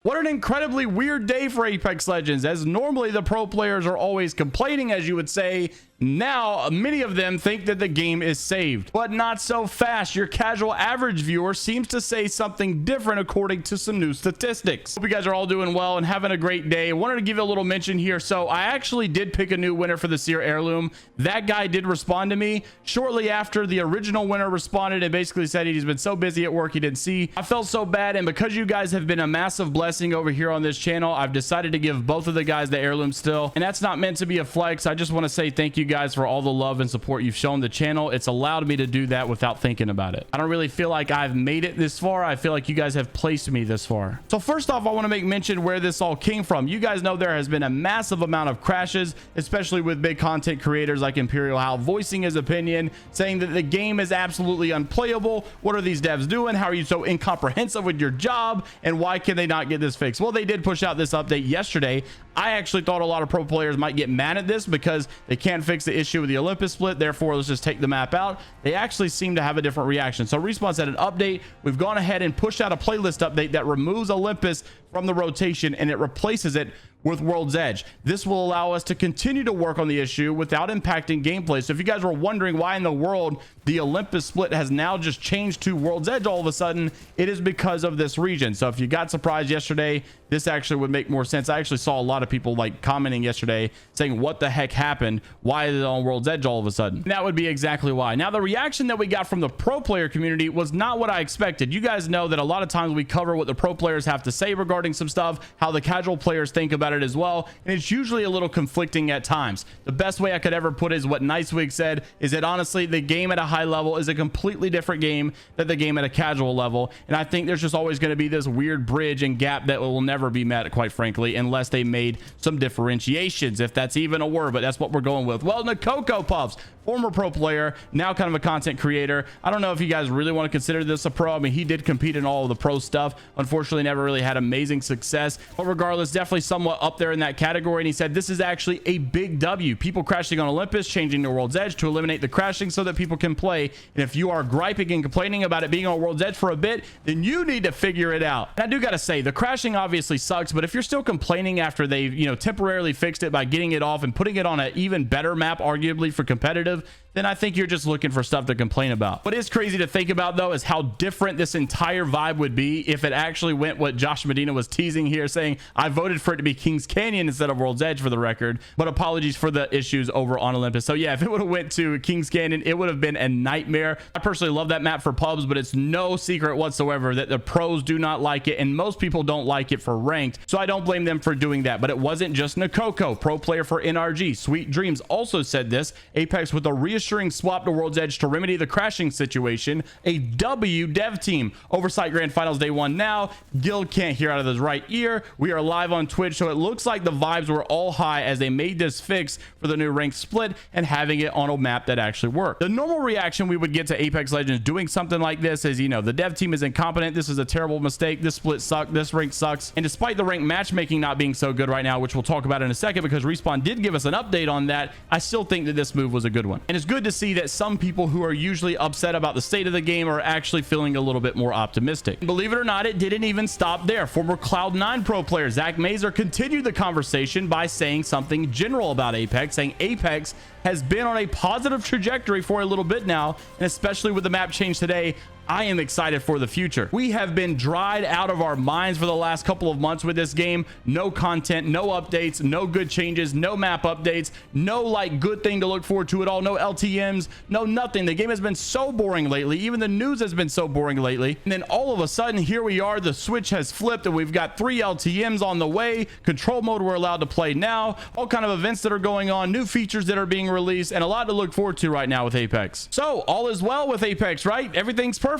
What an incredibly weird day for Apex Legends, as normally the pro players are always complaining, as you would say. Now, many of them think that the game is saved, but not so fast. Your casual average viewer seems to say something different according to some new statistics. Hope you guys are all doing well and having a great day. I wanted to give you a little mention here. So I actually did pick a new winner for the Seer Heirloom. That guy did respond to me shortly after the original winner responded and basically said he's been so busy at work he didn't see. I felt so bad, and because you guys have been a massive blessing over here on this channel, I've decided to give both of the guys the heirloom still, and that's not meant to be a flex. I just want to say thank you guys for all the love and support you've shown the channel. It's allowed me to do that without thinking about it. I don't really feel like I've made it this far. I feel like you guys have placed me this far. So first off, I want to make mention where this all came from. You guys know there has been a massive amount of crashes, especially with big content creators like Imperial Hal voicing his opinion, saying that the game is absolutely unplayable. What are these devs doing? How are you so incomprehensive with your job? And why can they not get this fixed? Well, they did push out this update yesterday. I actually thought a lot of pro players might get mad at this because they can't fix the issue with the Olympus split. Therefore, let's just take the map out. They actually seem to have a different reaction. So Respawn said an update. We've gone ahead and pushed out a playlist update that removes Olympus from the rotation and it replaces it with World's Edge. This will allow us to continue to work on the issue without impacting gameplay. So if you guys were wondering why in the world the Olympus split has now just changed to World's Edge all of a sudden, it is because of this region. So if you got surprised yesterday, this actually would make more sense. I actually saw a lot of people like commenting yesterday saying what the heck happened, why is it on World's Edge all of a sudden? And that would be exactly why. Now, the reaction that we got from the pro player community was not what I expected. You guys know that a lot of times we cover what the pro players have to say regarding some stuff, how the casual players think about it as well, and it's usually a little conflicting at times. The best way I could ever put it is what Nicewig said, is that honestly the game at a high level is a completely different game than the game at a casual level, and I think there's just always going to be this weird bridge and gap that will never be met, quite frankly, unless they made some differentiations, if that's even a word, but that's what we're going with. Well, Nakoko Puffs, former pro player, now kind of a content creator. I don't know if you guys really want to consider this a pro. I mean, he did compete in all of the pro stuff, unfortunately never really had amazing success, but regardless, definitely somewhat up there in that category. And he said this is actually a big W. People crashing on Olympus, changing to World's Edge to eliminate the crashing so that people can play. And if you are griping and complaining about it being on World's Edge for a bit, then you need to figure it out. And I do gotta say, the crashing obviously sucks, but if you're still complaining after they've, you know, temporarily fixed it by getting it off and putting it on an even better map, arguably for competitive, then I think you're just looking for stuff to complain about. What is crazy to think about, though, is how different this entire vibe would be if it actually went what Josh Medina was teasing here, saying, I voted for it to be Kings Canyon instead of World's Edge, for the record, but apologies for the issues over on Olympus. So yeah, if it would have went to Kings Canyon, it would have been a nightmare. I personally love that map for pubs, but it's no secret whatsoever that the pros do not like it, and most people don't like it for ranked, so I don't blame them for doing that. But it wasn't just Nakoko, pro player for NRG. Sweet Dreams also said this. Apex with a reassuring swap to World's Edge to remedy the crashing situation. A W dev team. Oversight Grand Finals day one now. Guild can't hear out of his right ear. We are live on Twitch, so it looks like the vibes were all high as they made this fix for the new ranked split and having it on a map that actually worked. The normal reaction we would get to Apex Legends doing something like this is, you know, the dev team is incompetent. This is a terrible mistake. This split sucked. This rank sucks. And despite the ranked matchmaking not being so good right now, which we'll talk about in a second because Respawn did give us an update on that, I still think that this move was a good one. And it's good to see that some people who are usually upset about the state of the game are actually feeling a little bit more optimistic. And believe it or not, it didn't even stop there. Former Cloud9 pro player JMeyels continued the conversation by saying something general about Apex, saying Apex has been on a positive trajectory for a little bit now, and especially with the map change today, I am excited for the future. We have been dried out of our minds for the last couple of months with this game. No content, no updates, no good changes, no map updates, no like good thing to look forward to at all, no LTMs, no nothing. The game has been so boring lately. Even the news has been so boring lately. And then all of a sudden, here we are, the switch has flipped and we've got 3 LTMs on the way. Control mode we're allowed to play now. All kind of events that are going on, new features that are being released, and a lot to look forward to right now with Apex. So all is well with Apex, right? Everything's perfect.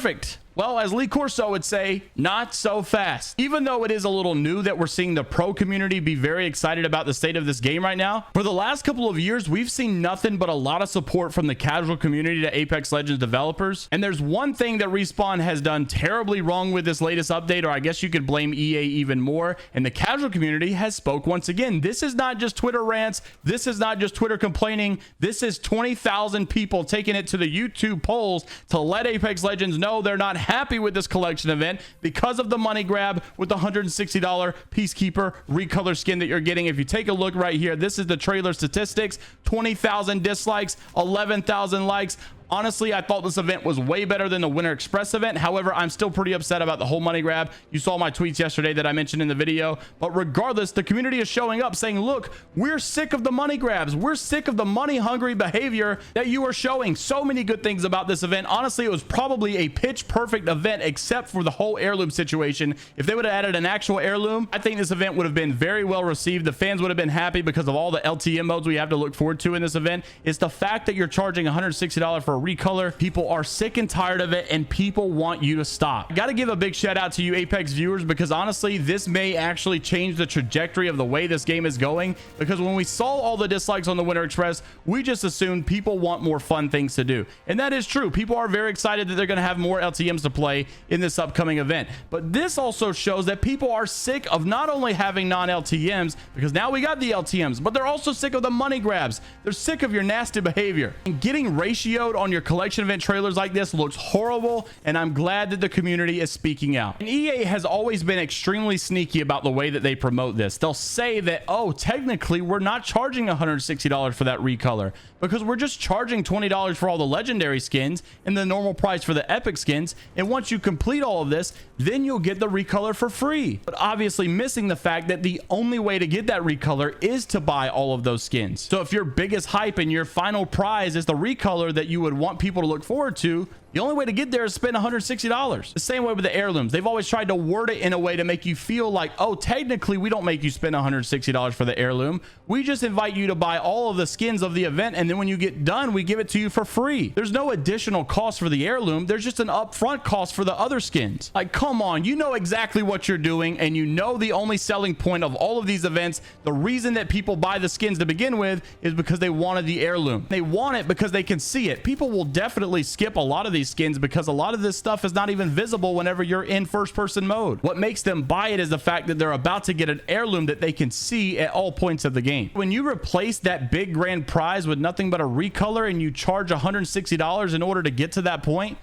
Well, as Lee Corso would say, not so fast. Even though it is a little new that we're seeing the pro community be very excited about the state of this game right now, for the last couple of years, we've seen nothing but a lot of support from the casual community to Apex Legends developers. And there's one thing that Respawn has done terribly wrong with this latest update, or I guess you could blame EA even more, and the casual community has spoke once again. This is not just Twitter rants. This is not just Twitter complaining. This is 20,000 people taking it to the YouTube polls to let Apex Legends know they're not happy with this collection event because of the money grab with the $160 Peacekeeper recolor skin that you're getting. If you take a look right here, this is the trailer statistics: 20,000 dislikes, 11,000 likes. Honestly, I thought this event was way better than the Winter Express event. However, I'm still pretty upset about the whole money grab. You saw my tweets yesterday that I mentioned in the video. But regardless, the community is showing up saying, look, we're sick of the money grabs. We're sick of the money-hungry behavior that you are showing. So many good things about this event. Honestly, it was probably a pitch-perfect event except for the whole heirloom situation. If they would have added an actual heirloom, I think this event would have been very well received. The fans would have been happy because of all the LTM modes we have to look forward to in this event. It's the fact that you're charging $160 for a recolor. People are sick and tired of it, and people want you to stop. I got to give a big shout out to you Apex viewers, because honestly, this may actually change the trajectory of the way this game is going, because when we saw all the dislikes on the Winter Express, we just assumed people want more fun things to do. And that is true. People are very excited that they're going to have more LTMs to play in this upcoming event. But this also shows that people are sick of not only having non-LTMs, because now we got the LTMs, but they're also sick of the money grabs. They're sick of your nasty behavior. And getting ratioed on your collection event trailers like this looks horrible, and I'm glad that the community is speaking out. And EA has always been extremely sneaky about the way that they promote this. They'll say that, oh, technically we're not charging $160 for that recolor, because we're just charging $20 for all the legendary skins and the normal price for the epic skins, and once you complete all of this, then you'll get the recolor for free. But obviously missing the fact that the only way to get that recolor is to buy all of those skins. So if your biggest hype and your final prize is the recolor that you would want people to look forward to, the only way to get there is spend $160. The same way with the heirlooms. They've always tried to word it in a way to make you feel like, oh, technically we don't make you spend $160 for the heirloom. We just invite you to buy all of the skins of the event, and then when you get done, we give it to you for free. There's no additional cost for the heirloom. There's just an upfront cost for the other skins. Like, come on, you know exactly what you're doing, and you know the only selling point of all of these events, the reason that people buy the skins to begin with, is because they wanted the heirloom. They want it because they can see it. People will definitely skip a lot of these skins because a lot of this stuff is not even visible whenever you're in first person mode. What makes them buy it is the fact that they're about to get an heirloom that they can see at all points of the game. When you replace that big grand prize with nothing but a recolor and you charge $160 in order to get to that point,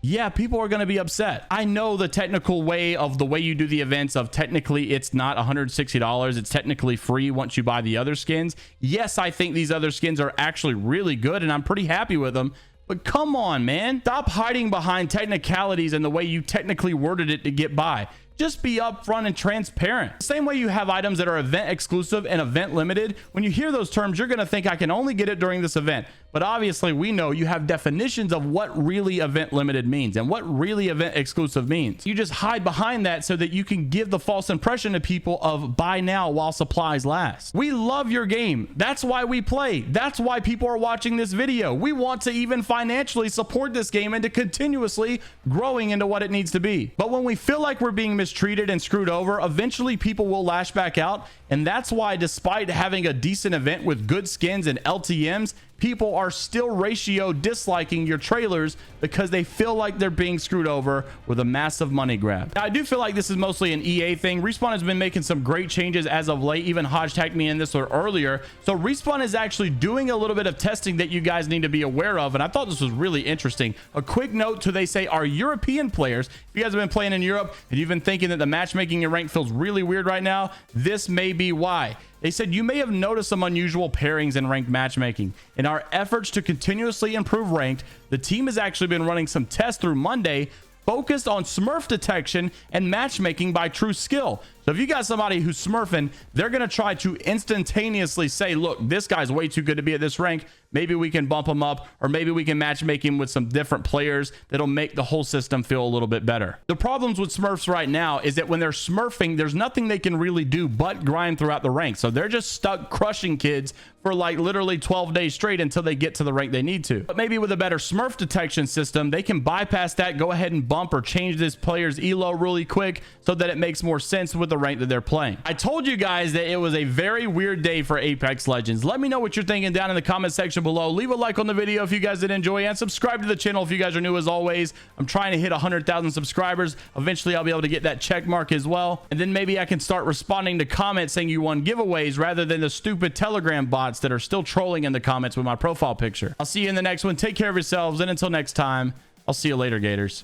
yeah, people are going to be upset. I know the technical way of the way you do the events of technically it's not $160. It's technically free once you buy the other skins. Yes, I think these other skins are actually really good and I'm pretty happy with them. But come on, man. Stop hiding behind technicalities and the way you technically worded it to get by. Just be upfront and transparent. Same way you have items that are event exclusive and event limited. When you hear those terms, you're going to think I can only get it during this event. But obviously we know you have definitions of what really event limited means and what really event exclusive means. You just hide behind that so that you can give the false impression to people of buy now while supplies last. We love your game. That's why we play. That's why people are watching this video. We want to even financially support this game and to continuously growing into what it needs to be. But when we feel like we're being mistreated and screwed over, eventually people will lash back out. And that's why, despite having a decent event with good skins and LTMs, people are still ratio disliking your trailers because they feel like they're being screwed over with a massive money grab. Now, I do feel like this is mostly an EA thing. Respawn has been making some great changes as of late. Even Hodge tagged me in this one earlier. So Respawn is actually doing a little bit of testing that you guys need to be aware of. And I thought this was really interesting. A quick note to, they say, our European players, if you guys have been playing in Europe and you've been thinking that the matchmaking in rank feels really weird right now, this may be why. They said you may have noticed some unusual pairings in ranked matchmaking. In our efforts to continuously improve ranked, the team has actually been running some tests through Monday focused on smurf detection and matchmaking by true skill. So if you got somebody who's smurfing, they're going to try to instantaneously say, look, this guy's way too good to be at this rank. Maybe we can bump him up, or maybe we can matchmake him with some different players that'll make the whole system feel a little bit better. The problems with smurfs right now is that when they're smurfing, there's nothing they can really do but grind throughout the rank. So they're just stuck crushing kids for like literally 12 days straight until they get to the rank they need to. But maybe with a better smurf detection system, they can bypass that, go ahead and bump or change this player's elo really quick so that it makes more sense with the rank that they're playing. I told you guys that it was a very weird day for Apex Legends. Let me know what you're thinking down in the comment section below. Leave a like on the video if you guys did enjoy, and subscribe to the channel if you guys are new. As always, I'm trying to hit 100,000 subscribers. Eventually I'll be able to get that check mark as well, and then maybe I can start responding to comments saying you won giveaways rather than the stupid Telegram bots that are still trolling in the comments with my profile picture. I'll see you in the next one. Take care of yourselves, and until next time, I'll see you later, Gators.